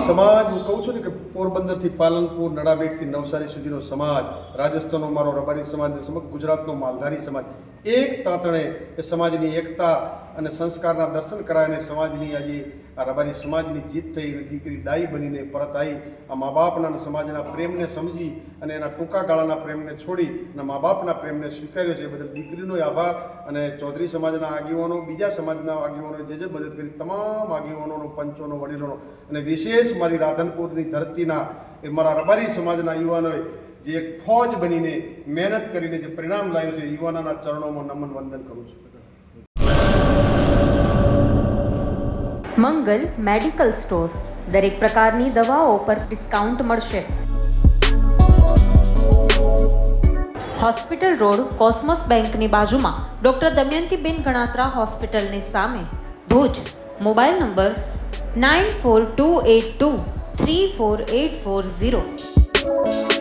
સમાજ હું કહું છું ને કે પોરબંદરથી પાલનપુર, નડાબેટથી નવસારી સુધીનો સમાજ, રાજસ્થાનનો મારો રબારી સમાજ, સમગ્ર ગુજરાતનો માલધારી સમાજ એક તાતણે એ સમાજની એકતા અને સંસ્કારના દર્શન કરાય અને સમાજની આજે આ રબારી સમાજની જીત થઈ અને દીકરી ડાઈ બનીને પરત આવી આ મા બાપના અને સમાજના પ્રેમને સમજી અને એના ટૂંકા ગાળાના પ્રેમને છોડી અને મા બાપના પ્રેમને સ્વીકાર્યો છે એ બદલ દીકરીનો આભાર. અને ચૌધરી સમાજના આગેવાનો, બીજા સમાજના આગેવાનો જે મદદ કરી તમામ આગેવાનોનો, પંચોનો, વડીલોનો અને વિશેષ મારી રાધનપુરની ધરતીના એ મારા રબારી સમાજના યુવાનોએ જે એક ફોજ બનીને મહેનત કરીને જે પરિણામ લાવ્યું છે, યુવાનોના ચરણોમાં નમન વંદન કરું છું. મંગલ મેડિકલ સ્ટોર, દરેક પ્રકારની દવાઓ પર ડિસ્કાઉન્ટ મળશે. હોસ્પિટલ રોડ, કોસ્મોસ બેંકની બાજુમાં, ડોક્ટર દમયંતીબેન ગણાત્રા હોસ્પિટલની સામે, ભુજ. Mobile number 9428234840.